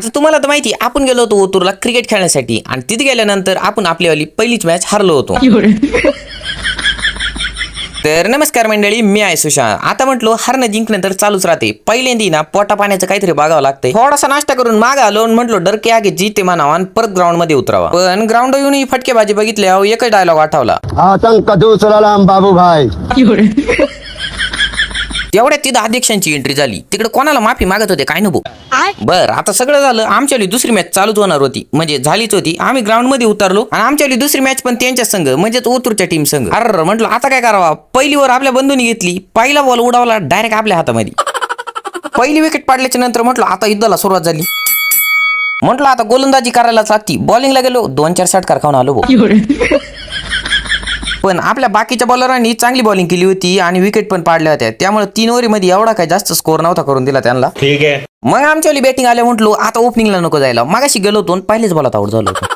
आता तुम्हाला तर माहिती आपण गेलो होतो ओतूरला क्रिकेट खेळण्यासाठी आणि तिथे गेल्यानंतर आपण आपलीवाली पहिलीच मॅच हरलो होतो. तर नमस्कार मंडळी, मी आहे सुशांत. आता म्हटलो हरणं जिंकणं तर चालूच राहते. पहिल्यांदी ना पोटा पाण्याचं काहीतरी बघावं लागतंय. थोडासा नाश्ता करून माग आलो आणि म्हटलो डर के आगे जीते म्हणावा आणि परत ग्राउंड मध्ये उतरावा. पण ग्राउंड येऊन ही फटकेबाजी बघितल्यावर एकच डायलॉग आठवला, आतंक दूसरालाम बाबू भाई. तेवढ्यात तिथं अध्यक्षांची एंट्री झाली. तिकडे कोणाला माफी मागत होते काय नको. बर आता सगळं झालं. आमच्याली दुसरी मॅच चालूच होणार होती, म्हणजे झालीच होती. आम्ही ग्राउंड मध्ये उतरलो आणि आमच्याली दुसरी मॅच पण त्यांच्या संघ म्हणजे ओतूरच्या टीम संघ. अरे म्हटलं आता काय करावा. पहिली वर आपल्या बंधूंनी घेतली. पहिला बॉल उडावला डायरेक्ट आपल्या हातामध्ये. पहिली विकेट पाडल्याच्या नंतर म्हटलं आता युद्धाला सुरुवात झाली. म्हटलं आता गोलंदाजी करायलाच लागती. बॉलिंगला गेलो, 2-4 षटकार खाऊन आलो. पण आपल्या बाकीच्या बॉलरांनी चांगली बॉलिंग केली होती आणि विकेट पण पाडल्या होत्या. त्यामुळे 3 ओव्हरीमध्ये एवढा काही जास्त स्कोर नव्हता करून दिला त्यांना. ठीक आहे. मग आमच्यावाली बॅटिंग आल्या म्हटलो आता ओपनिंगला नको जायला. मागाशी गेलो होतो पहिलेच बॉलात आउट झालो होतो.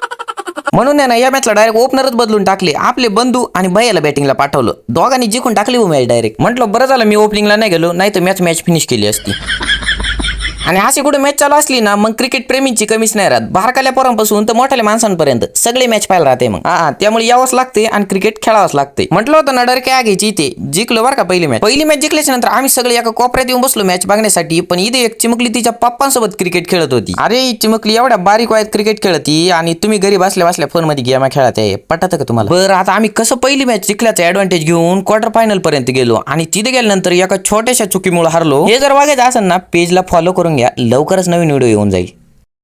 म्हणून ना या मॅचला डायरेक्ट ओपनरच बदलून टाकले. आपले बंधू आणि भैयाला बॅटिंगला पाठवलं. दोघांनी जिंकून टाकली हो मॅच डायरेक्ट. म्हटलं बरं झालं मी ओपनिंगला नाही गेलो, नाही तर मॅच फिनिश केली असती. आणि अशी कुठे मॅच चालू असली ना मग क्रिकेट प्रेमींची कमीच नाही राहत. बारकाल्या पोरांपासून तर मोठ्या माणसांपर्यंत सगळे मॅच पाहायला राहते. मग त्यामुळे यावंच लागते आणि क्रिकेट खेळावंच लागते. म्हटलं होतं ना डर काय घ्यायची इथे. जिंकलो बरं का पहिली मॅच जिंकल्याच्या नंतर आम्ही सगळे एका कोपऱ्यात येऊन बसलो मॅच बघण्यासाठी. पण इथे एक चिमुकली तिच्या पप्पांसोबत क्रिकेट खेळत होती. अरे चिमुकली एवढ्या बारीक वयात क्रिकेट खेळती आणि तुम्ही घरी बसल्या बसल्या फोन मध्ये गेम खेळत आहे. पटत का तुम्हाला. बरं आता आम्ही कसं पहिली मॅच जिंकल्याचा ऍडव्हान्टेज घेऊन क्वार्टर फायनल पर्यंत गेलो आणि तिथे गेल्यानंतर एका छोट्याशा चुकीमुळे हरलो. हे जर बघायचं असेल ना पेजला फॉलो करून घ्या, लवकरच नवीन व्हिडिओ येऊन जाईल.